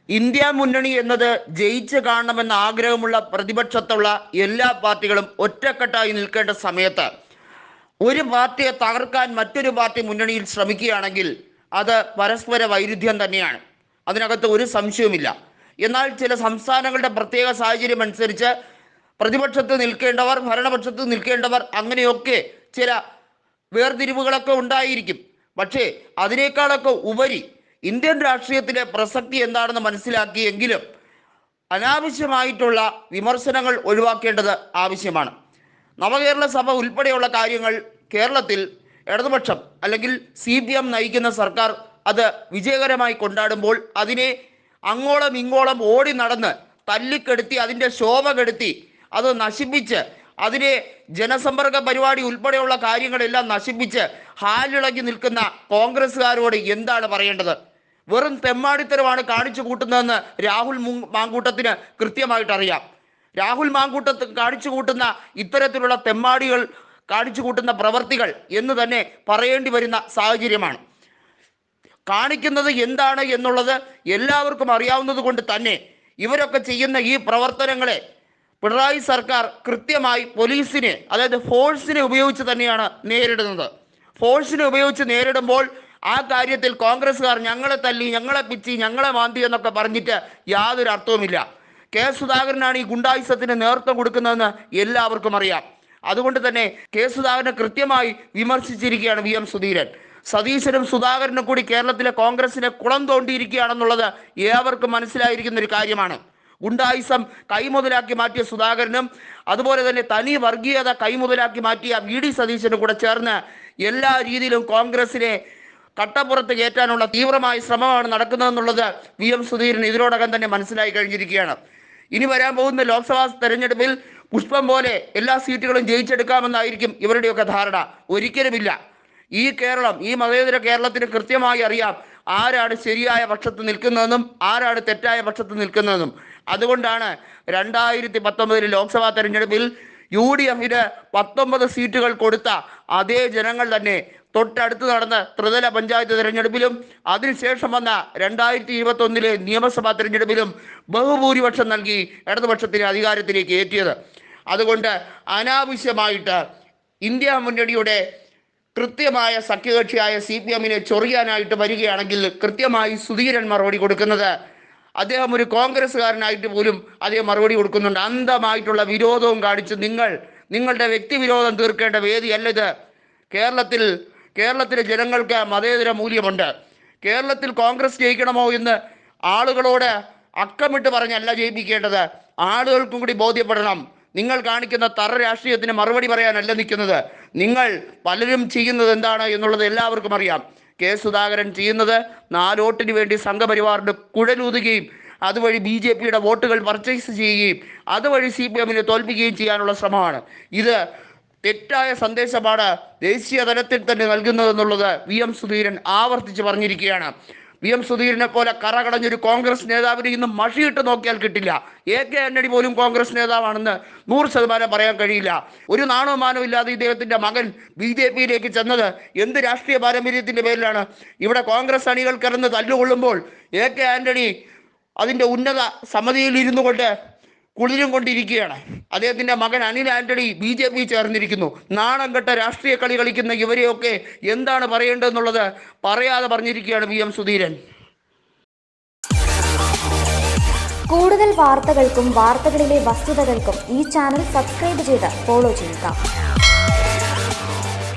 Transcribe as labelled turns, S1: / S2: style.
S1: India മുന്നണി എന്നത് ജയിച്ച് കാണണമെന്ന ആഗ്രഹമുള്ള പ്രതിപക്ഷത്തുള്ള എല്ലാ പാർട്ടികളും ഒറ്റക്കെട്ടായി നിൽക്കേണ്ട സമയത്ത് ഒരു പാർട്ടിയെ തകർക്കാൻ മറ്റൊരു പാർട്ടി മുന്നണിയിൽ ശ്രമിക്കുകയാണെങ്കിൽ അത് പരസ്പര വൈരുദ്ധ്യം തന്നെയാണ്. അതിനകത്ത് ഒരു സംശയവുമില്ല. എന്നാൽ ചില സംസ്ഥാനങ്ങളുടെ പ്രത്യേക സാഹചര്യം അനുസരിച്ച് പ്രതിപക്ഷത്ത് നിൽക്കേണ്ടവർ, ഭരണപക്ഷത്ത് നിൽക്കേണ്ടവർ, അങ്ങനെയൊക്കെ ചില വേർതിരിവുകളൊക്കെ ഉണ്ടായിരിക്കും. പക്ഷേ അതിനേക്കാളൊക്കെ ഉപരി ഇന്ത്യൻ രാഷ്ട്രീയത്തിലെ പ്രസക്തി എന്താണെന്ന് മനസ്സിലാക്കിയെങ്കിലും അനാവശ്യമായിട്ടുള്ള വിമർശനങ്ങൾ ഒഴിവാക്കേണ്ടത് ആവശ്യമാണ്. നവകേരള സഭ ഉൾപ്പെടെയുള്ള കാര്യങ്ങൾ കേരളത്തിൽ ഇടതുപക്ഷം അല്ലെങ്കിൽ CPM നയിക്കുന്ന സർക്കാർ അത് വിജയകരമായി കൊണ്ടാടുമ്പോൾ അതിനെ അങ്ങോളം ഇങ്ങോളം ഓടി നടന്ന് തല്ലിക്കെടുത്തി, അതിൻ്റെ ശോഭ കെടുത്തി, അത് നശിപ്പിച്ച്, അതിനെ ജനസമ്പർക്ക പരിപാടി ഉൾപ്പെടെയുള്ള കാര്യങ്ങളെല്ലാം നശിപ്പിച്ച് ഹാലിളകി നിൽക്കുന്ന കോൺഗ്രസ്സുകാരോട് എന്താണ് പറയേണ്ടത്? വെറും തെമ്മാടിത്തരമാണ് കാണിച്ചു കൂട്ടുന്നതെന്ന് രാഹുൽ മാങ്കൂട്ടത്തിന് കൃത്യമായിട്ട് അറിയാം. രാഹുൽ മാങ്കൂട്ടത്ത് കാണിച്ചു കൂട്ടുന്ന ഇത്തരത്തിലുള്ള തെമ്മാടികൾ കാണിച്ചു കൂട്ടുന്ന പ്രവർത്തികൾ എന്ന് തന്നെ പറയേണ്ടി വരുന്ന സാഹചര്യമാണ്. കാണിക്കുന്നത് എന്താണ് എന്നുള്ളത് എല്ലാവർക്കും അറിയാവുന്നത് കൊണ്ട് തന്നെ ഇവരൊക്കെ ചെയ്യുന്ന ഈ പ്രവർത്തനങ്ങളെ പിണറായി സർക്കാർ കൃത്യമായി പോലീസിനെ, അതായത് ഫോഴ്സിനെ ഉപയോഗിച്ച് തന്നെയാണ് നേരിടുന്നത്. ഫോഴ്സിനെ ഉപയോഗിച്ച് നേരിടുമ്പോൾ ആ കാര്യത്തിൽ കോൺഗ്രസ്സുകാർ ഞങ്ങളെ തല്ലി, ഞങ്ങളെ പിച്ചി, ഞങ്ങളെ മാന്തി എന്നൊക്കെ പറഞ്ഞിട്ട് യാതൊരു അർത്ഥവുമില്ല. സുധാകരനാണ് ഈ ഗുണ്ടായുസത്തിന് നേതൃത്വം കൊടുക്കുന്നതെന്ന് എല്ലാവർക്കും അറിയാം. അതുകൊണ്ട് തന്നെ സുധാകരനെ കൃത്യമായി വിമർശിച്ചിരിക്കുകയാണ് VM സുധീരൻ. സതീശനും സുധാകരനും കൂടി കേരളത്തിലെ കോൺഗ്രസിനെ കുളം തോണ്ടിയിരിക്കുകയാണെന്നുള്ളത് ഏവർക്കും മനസ്സിലായിരിക്കുന്ന ഒരു കാര്യമാണ്. ഗുണ്ടായുസം കൈമുതലാക്കി മാറ്റിയ സുധാകരനും അതുപോലെ തന്നെ തനി വർഗീയത കൈമുതലാക്കി മാറ്റിയ VD സതീശനും കൂടെ ചേർന്ന് എല്ലാ രീതിയിലും കോൺഗ്രസിനെ കട്ടപ്പുറത്ത് കയറ്റാനുള്ള തീവ്രമായ ശ്രമമാണ് നടക്കുന്നതെന്നുള്ളത് VM സുധീരൻ ഇതിനോടകം തന്നെ മനസ്സിലായി കഴിഞ്ഞിരിക്കുകയാണ്. ഇനി വരാൻ പോകുന്ന ലോക്സഭാ തെരഞ്ഞെടുപ്പിൽ പുഷ്പം പോലെ എല്ലാ സീറ്റുകളും ജയിച്ചെടുക്കാമെന്നായിരിക്കും ഇവരുടെയൊക്കെ ധാരണ. ഒരിക്കലുമില്ല. ഈ കേരളം, ഈ മതേതര കേരളത്തിന് കൃത്യമായി അറിയാം ആരാണ് ശരിയായ പക്ഷത്ത് നിൽക്കുന്നതെന്നും ആരാണ് തെറ്റായ പക്ഷത്ത് നിൽക്കുന്നതെന്നും. അതുകൊണ്ടാണ് 2019 ലോക്സഭാ തെരഞ്ഞെടുപ്പിൽ UDFന് 19 സീറ്റുകൾ കൊടുത്ത അതേ ജനങ്ങൾ തന്നെ തൊട്ടടുത്ത് നടന്ന ത്രിതല പഞ്ചായത്ത് തെരഞ്ഞെടുപ്പിലും അതിനുശേഷം വന്ന 2021 നിയമസഭാ തെരഞ്ഞെടുപ്പിലും ബഹുഭൂരിപക്ഷം നൽകി ഇടതുപക്ഷത്തിന് അധികാരത്തിലേക്ക് ഏറ്റിയത്. അതുകൊണ്ട് അനാവശ്യമായിട്ട് ഇന്ത്യ മുന്നണിയുടെ കൃത്യമായ സഖ്യകക്ഷിയായ CPMനെ ചൊറിയാനായിട്ട് വരികയാണെങ്കിൽ കൃത്യമായി സുധീരൻ മറുപടി കൊടുക്കുന്നത്, അദ്ദേഹം ഒരു കോൺഗ്രസ്സുകാരനായിട്ട് പോലും അദ്ദേഹം മറുപടി കൊടുക്കുന്നുണ്ട്. അന്ധമായിട്ടുള്ള വിരോധവും കാണിച്ച് നിങ്ങളുടെ വ്യക്തിവിരോധം തീർക്കേണ്ട വേദിയല്ല ഇത്. കേരളത്തിലെ ജനങ്ങൾക്ക് മതേതര മൂല്യമുണ്ട്. കേരളത്തിൽ കോൺഗ്രസ് ജയിക്കണമോ എന്ന് ആളുകളോട് അക്കമിട്ട് പറഞ്ഞല്ല ജയിപ്പിക്കേണ്ടത്. ആളുകൾക്കും കൂടി ബോധ്യപ്പെടണം. നിങ്ങൾ കാണിക്കുന്ന തറ രാഷ്ട്രീയത്തിന് മറുപടി പറയാനല്ല നിൽക്കുന്നത്. നിങ്ങൾ പലരും ചെയ്യുന്നത് എന്താണ് എന്നുള്ളത് എല്ലാവർക്കും അറിയാം. സുധാകരൻ ചെയ്യുന്നത് 4 വോട്ടിന് വേണ്ടി സംഘപരിവാറിന് കുഴലൂതുകയും അതുവഴി BJPയുടെ വോട്ടുകൾ പർച്ചേസ് ചെയ്യുകയും അതുവഴി CPMനെ തോൽപ്പിക്കുകയും ചെയ്യാനുള്ള ശ്രമമാണ്. ഇത് തെറ്റായ സന്ദേശമാണ് ദേശീയ തലത്തിൽ തന്നെ നൽകുന്നതെന്നുള്ളത് VM സുധീരൻ ആവർത്തിച്ച് പറഞ്ഞിരിക്കുകയാണ്. VM സുധീരനെ പോലെ കറകടഞ്ഞൊരു കോൺഗ്രസ് നേതാവിനെ ഇന്ന് മഷിയിട്ട് നോക്കിയാൽ കിട്ടില്ല. AK ആന്റണി പോലും കോൺഗ്രസ് നേതാവാണെന്ന് 100% പറയാൻ കഴിയില്ല. ഒരു നാണോ മാനോ ഇല്ലാതെ ഇദ്ദേഹത്തിൻ്റെ മകൻ BJPയിലേക്ക് ചെന്നത് എന്ത് രാഷ്ട്രീയ പാരമ്പര്യത്തിൻ്റെ പേരിലാണ്? ഇവിടെ കോൺഗ്രസ് അണികൾ കിടന്ന് തല്ലുകൊള്ളുമ്പോൾ AK ആന്റണി അതിൻ്റെ ഉന്നത സമിതിയിൽ ഇരുന്നു കൊണ്ട് കുളിരും കൊണ്ടിരിക്കുകയാണ്. അദ്ദേഹത്തിൻ്റെ മകൻ അനിൽ ആന്റണി BJP ചേർന്നിരിക്കുന്നു. നാണം കെട്ട രാഷ്ട്രീയ കളി കളിക്കുന്ന ഇവരെയൊക്കെ എന്താണ് പറയേണ്ടതെന്നുള്ളത് പറയാതെ പറഞ്ഞിരിക്കുകയാണ് VM സുധീരൻ.
S2: കൂടുതൽ വാർത്തകൾക്കും വാർത്തകളിലെ വസ്തുതകൾക്കും ഈ ചാനൽ സബ്സ്ക്രൈബ് ചെയ്ത് ഫോളോ ചെയ്യുക.